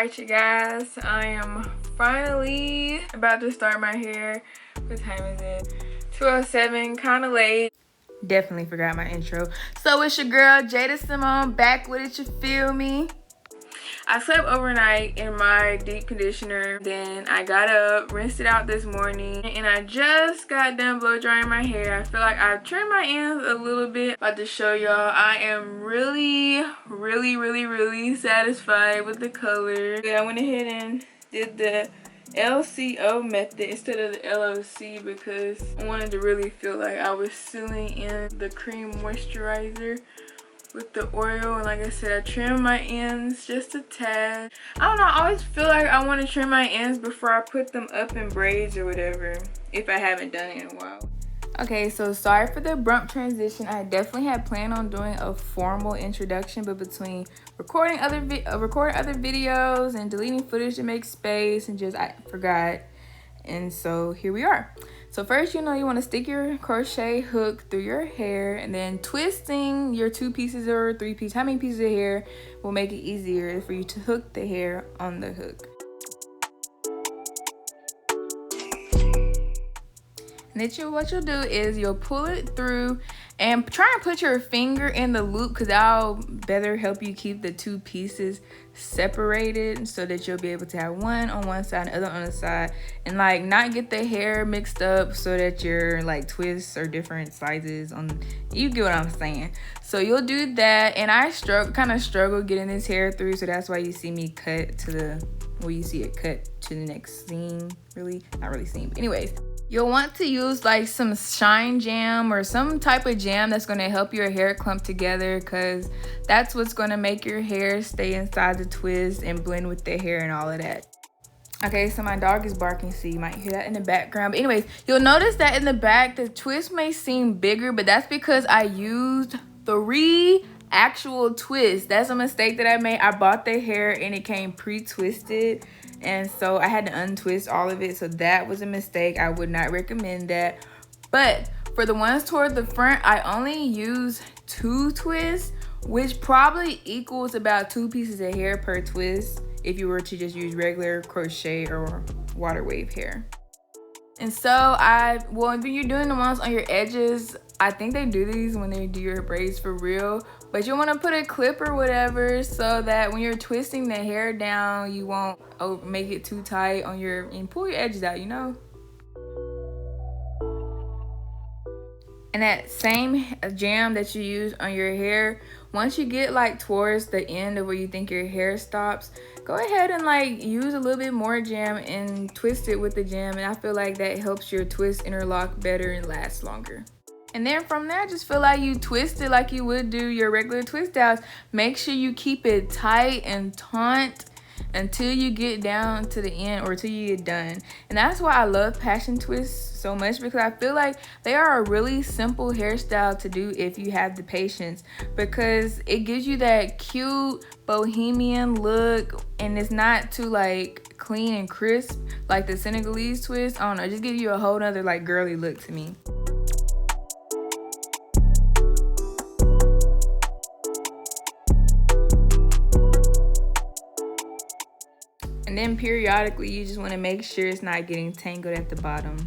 Alright, you guys, I am finally about to start my hair. What time is it? 2:07, kind of late. Definitely forgot my intro. So it's your girl j.sym back with it, you feel me? I slept overnight in my deep conditioner, then I got up, rinsed it out this morning, and I just got done blow drying my hair. I feel like I've trimmed my ends a little bit. About to show y'all, I am really satisfied with the color. I went ahead and did the LCO method instead of the LOC because I wanted to really feel like I was sealing in the cream moisturizer with the oil. And like I said, I trim my ends just a tad. I don't know, I always feel like I want to trim my ends before I put them up in braids or whatever, if I haven't done it in a while. Okay, so sorry for the abrupt transition. I definitely had planned on doing a formal introduction, but between recording other videos and deleting footage to make space and I forgot. And so here we are. So first, you want to stick your crochet hook through your hair, and then twisting your 2 pieces or 3 pieces, how many pieces of hair, will make it easier for you to hook the hair on the hook. And then what you'll do is you'll pull it through and try and put your finger in the loop, because that'll better help you keep the 2 pieces separated so that you'll be able to have one on one side and the other on the side, and like not get the hair mixed up so that your like twists are different sizes on, you get what I'm saying. So you'll do that, and I kind of struggle getting this hair through, so that's why you see me cut to the, well, you see it cut to the next seam, really, not really seam, but anyways. You'll want to use like some shine jam or some type of jam that's going to help your hair clump together, because that's what's going to make your hair stay inside the twist and blend with the hair and all of that. Okay, so my dog is barking, so you might hear that in the background. But anyways, you'll notice that in the back, the twist may seem bigger, but that's because I used 3 actual twists. That's a mistake that I made. I bought the hair and it came pre-twisted, and so I had to untwist all of it, so that was a mistake. I would not recommend that. But for the ones toward the front, I only use 2 twists, which probably equals about 2 pieces of hair per twist if you were to just use regular crochet or water wave hair. And so when you're doing the ones on your edges, I think they do these when they do your braids for real, but you want to put a clip or whatever so that when you're twisting the hair down, you won't make it too tight on and pull your edges out, And that same jam that you use on your hair, once you get like towards the end of where you think your hair stops, go ahead and like use a little bit more jam and twist it with the jam, and I feel like that helps your twist interlock better and last longer. And then from there, just feel like you twist it like you would do your regular twist outs. Make sure you keep it tight and taut until you get down to the end or till you get done. And that's why I love passion twists so much, because I feel like they are a really simple hairstyle to do if you have the patience, because it gives you that cute bohemian look, and it's not too like clean and crisp like the Senegalese twist. I don't know, it just gives you a whole nother like girly look to me. And then periodically, you just want to make sure it's not getting tangled at the bottom.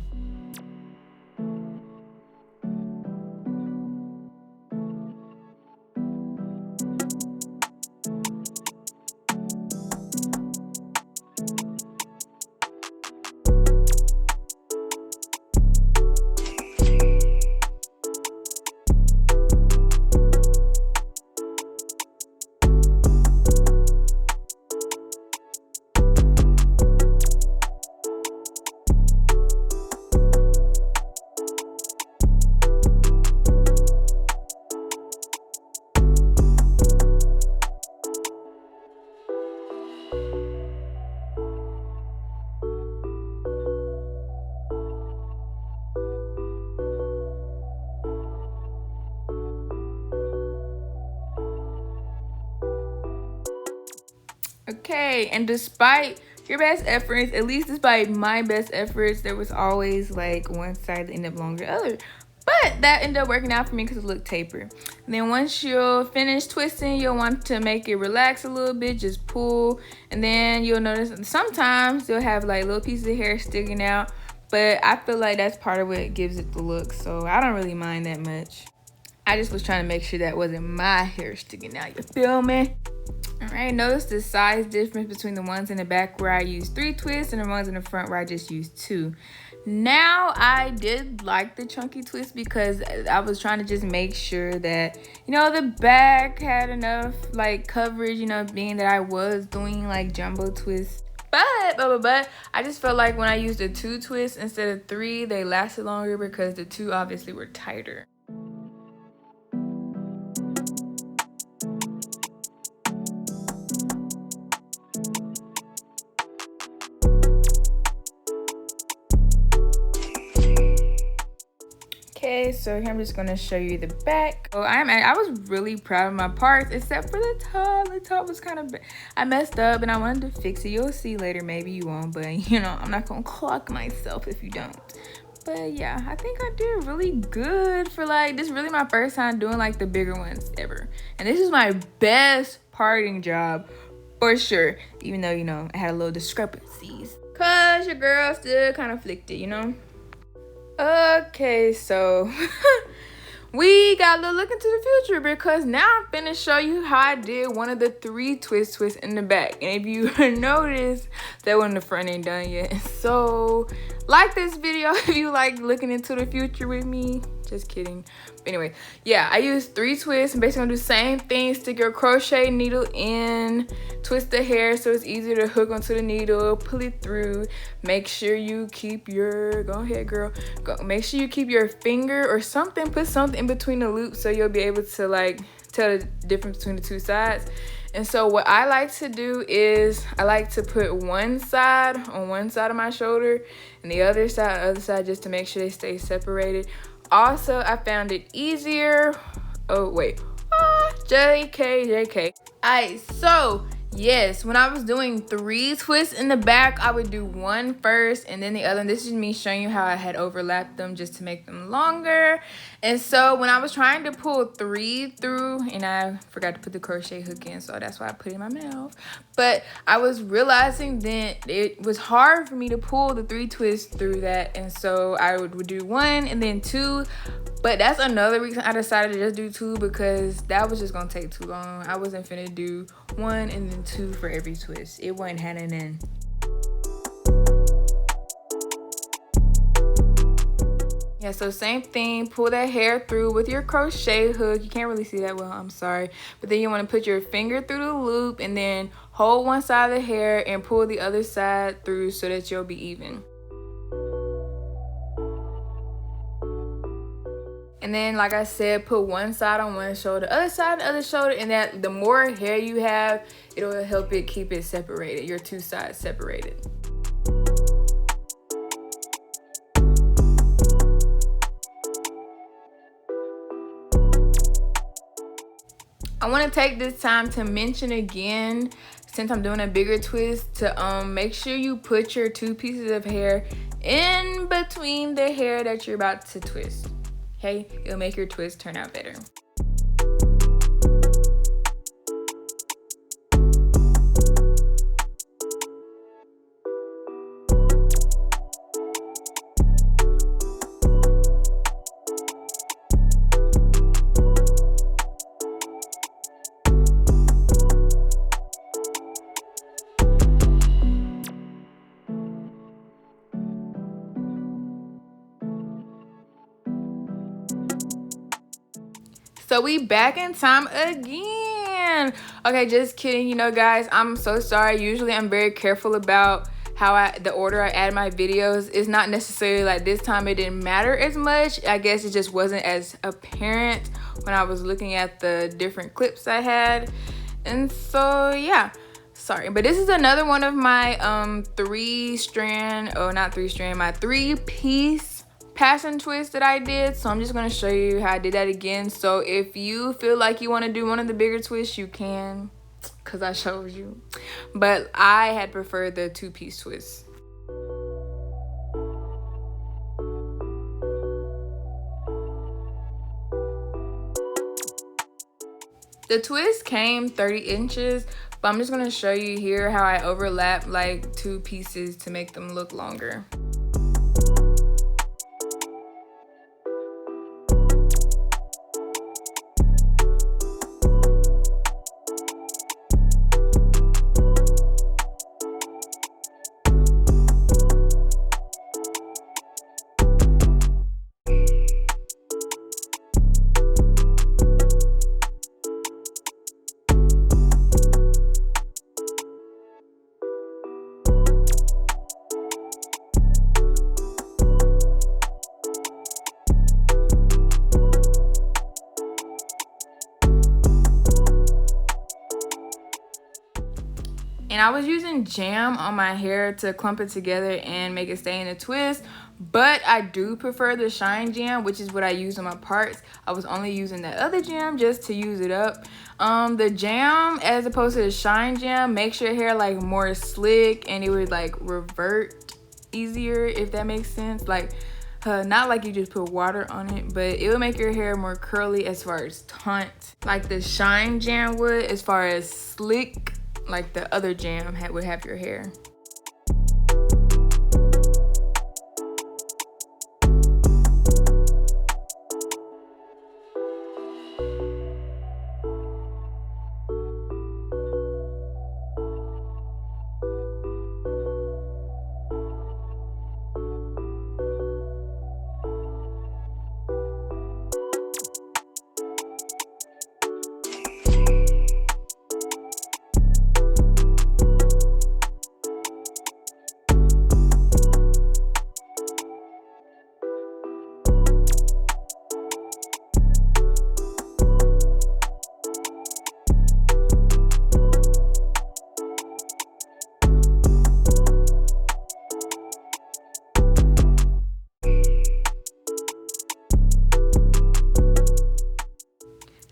Okay, and despite your best efforts, at least despite my best efforts, there was always like one side that ended up longer than the other. But that ended up working out for me because it looked taper. And then once you'll finish twisting, you'll want to make it relax a little bit. Just pull. And then you'll notice sometimes you'll have like little pieces of hair sticking out. But I feel like that's part of what gives it the look. So I don't really mind that much. I just was trying to make sure that wasn't my hair sticking out. You feel me? Alright, notice the size difference between the ones in the back where I used 3 twists and the ones in the front where I just used 2. Now, I did like the chunky twist because I was trying to just make sure that, you know, the back had enough like coverage, you know, being that I was doing like jumbo twists. But I just felt like when I used the 2 twists instead of 3, they lasted longer because the 2 obviously were tighter. Okay, so here I'm just gonna show you the back. Oh, I was really proud of my parts, except for the top. The top was kind of, I messed up and I wanted to fix it. You'll see later, maybe you won't, but you know, I'm not gonna clock myself if you don't. But yeah, I think I did really good for like, this is really my first time doing like the bigger ones ever. And this is my best parting job for sure, even though, you know, I had a little discrepancies. Cause your girl still kind of flicked it, you know? Okay, so we got a little look into the future because now I'm finna show you how I did one of the 3 twists in the back. And if you notice, that one in the front ain't done yet. So like this video if you like looking into the future with me. Just kidding. But anyway, yeah, I used 3 twists. I'm basically gonna do the same thing. Stick your crochet needle in, twist the hair so it's easier to hook onto the needle, pull it through. Make sure you keep your, go ahead girl, make sure you keep your finger or something, put something in between the loops so you'll be able to like tell the difference between the 2 sides. And so what I like to do is I like to put one side on one side of my shoulder and the other side just to make sure they stay separated. Also, I found it easier. Oh, wait. JK. Alright, so yes, when I was doing 3 twists in the back, I would do one first and then the other. And this is me showing you how I had overlapped them just to make them longer. And so when I was trying to pull 3 through, and I forgot to put the crochet hook in, so that's why I put it in my mouth. But I was realizing that it was hard for me to pull the 3 twists through that. And so I would do 1 and then 2. But that's another reason I decided to just do 2 because that was just gonna take too long. I wasn't finna do 1 and then 2 for every twist. It wasn't happening. Yeah, so same thing, pull that hair through with your crochet hook. You can't really see that well, I'm sorry. But then you want to put your finger through the loop and then hold one side of the hair and pull the other side through so that you'll be even. And then, like I said, put one side on one shoulder, other side on the other shoulder, and that the more hair you have, it'll help it keep it separated, your 2 sides separated. I want to take this time to mention again, since I'm doing a bigger twist, to make sure you put your 2 pieces of hair in between the hair that you're about to twist. Okay, it'll make your twist turn out better. So we back in time again. Okay, just kidding. You know, guys, I'm so sorry. Usually I'm very careful about how the order I add my videos. It's not necessarily like this time it didn't matter as much. I guess it just wasn't as apparent when I was looking at the different clips I had. And so, yeah. Sorry, but this is another one of my 3-piece passion twist that I did. So I'm just going to show you how I did that again. So if you feel like you want to do one of the bigger twists, you can, because I showed you. But I had preferred the 2-piece twist. The twist came 30 inches, but I'm just gonna show you here how I overlap like 2 pieces to make them look longer. And I was using jam on my hair to clump it together and make it stay in a twist, but I do prefer the shine jam, which is what I use on my parts. I was only using the other jam just to use it up. The jam, as opposed to the shine jam, makes your hair like more slick, and it would like revert easier, if that makes sense. Like not like you just put water on it, but it will make your hair more curly as far as taunt, like the shine jam would, as far as slick like the other jam would have your hair.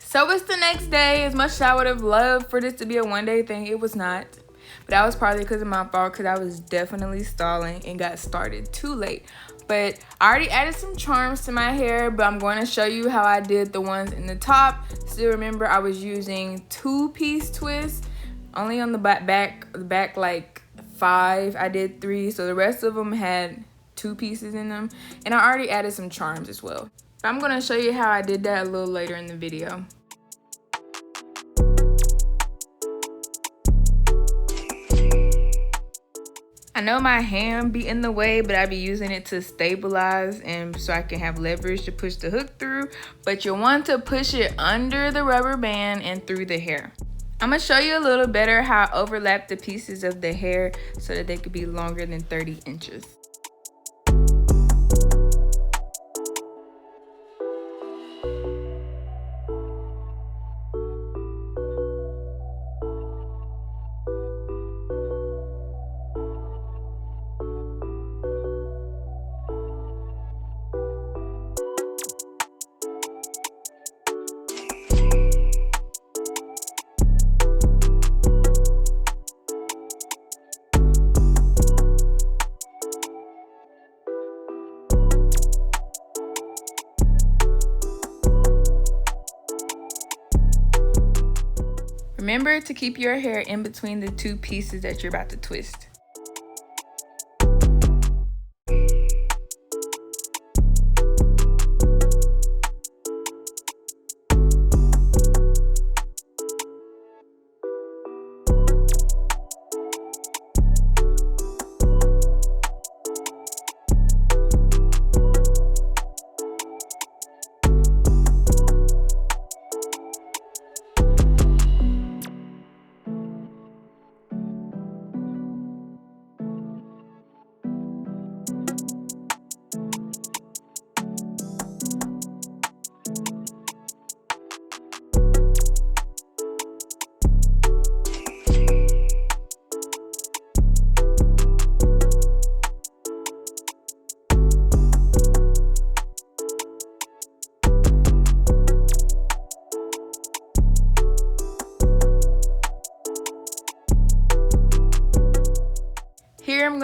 So it's the next day. As much as I would have loved for this to be a one-day thing, it was not. But that was partly because of my fault, because I was definitely stalling and got started too late. But I already added some charms to my hair, but I'm going to show you how I did the ones in the top. Still remember, I was using 2-piece twists, only on the back like 5. I did 3, so the rest of them had 2 pieces in them. And I already added some charms as well. But I'm going to show you how I did that a little later in the video. I know my hand be in the way, but I be using it to stabilize and so I can have leverage to push the hook through. But you'll want to push it under the rubber band and through the hair. I'm gonna show you a little better how I overlap the pieces of the hair so that they could be longer than 30 inches. Remember to keep your hair in between the 2 pieces that you're about to twist.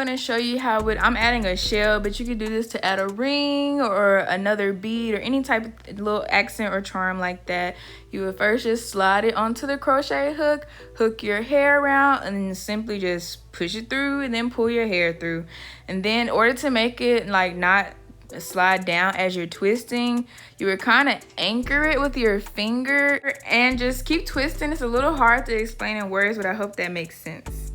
gonna show you how I'm adding a shell, but you could do this to add a ring or another bead or any type of little accent or charm like that. You would first just slide it onto the crochet hook, hook your hair around, and then simply just push it through and then pull your hair through. And then in order to make it like not slide down as you're twisting, you would kind of anchor it with your finger and just keep twisting. It's a little hard to explain in words, but I hope that makes sense.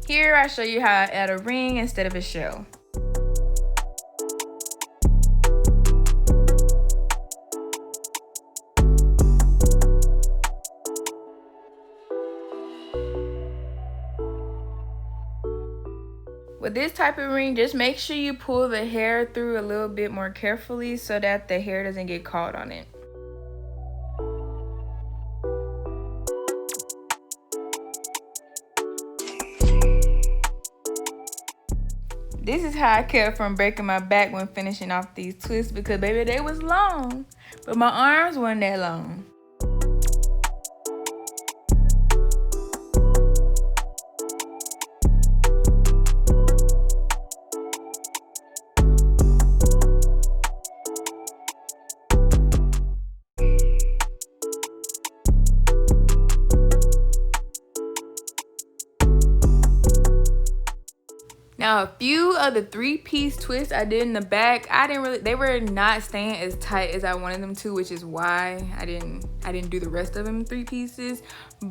Here I show you how I add a ring instead of a shell. With this type of ring, just make sure you pull the hair through a little bit more carefully so that the hair doesn't get caught on it. This is how I kept from breaking my back when finishing off these twists, because baby, they was long, but my arms weren't that long. Now a few of the 3-piece twists I did in the back, they were not staying as tight as I wanted them to, which is why I didn't do the rest of them in 3 pieces.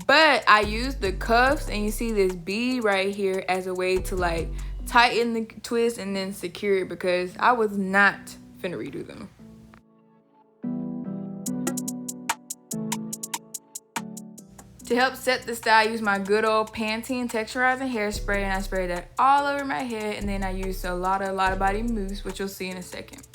But I used the cuffs, and you see this bead right here as a way to like tighten the twist and then secure it, because I was not finna redo them. To help set the style, I use my good old Pantene texturizing hairspray, and I spray that all over my head, and then I use a Lotta Body mousse, which you'll see in a second.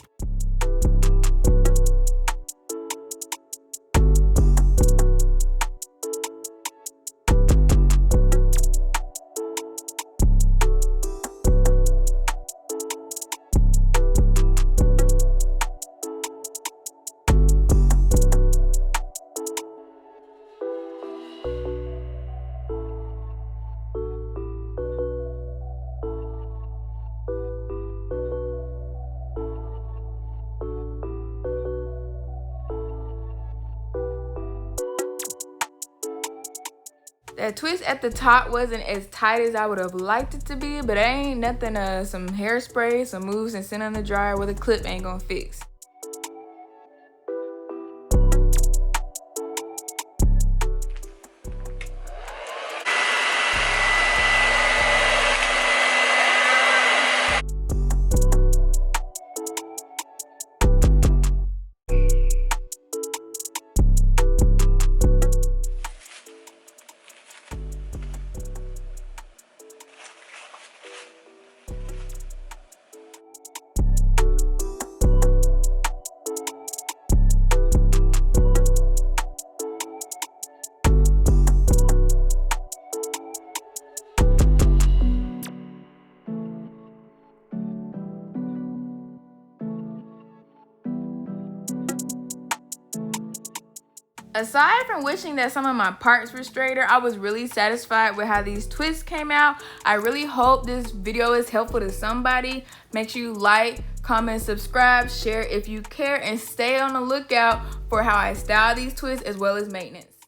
That twist at the top wasn't as tight as I would have liked it to be, but it ain't nothing some hairspray, some mousse, and sitting on the dryer with a clip ain't gonna fix. Aside from wishing that some of my parts were straighter, I was really satisfied with how these twists came out. I really hope this video is helpful to somebody. Make sure you like, comment, subscribe, share if you care, and stay on the lookout for how I style these twists as well as maintenance.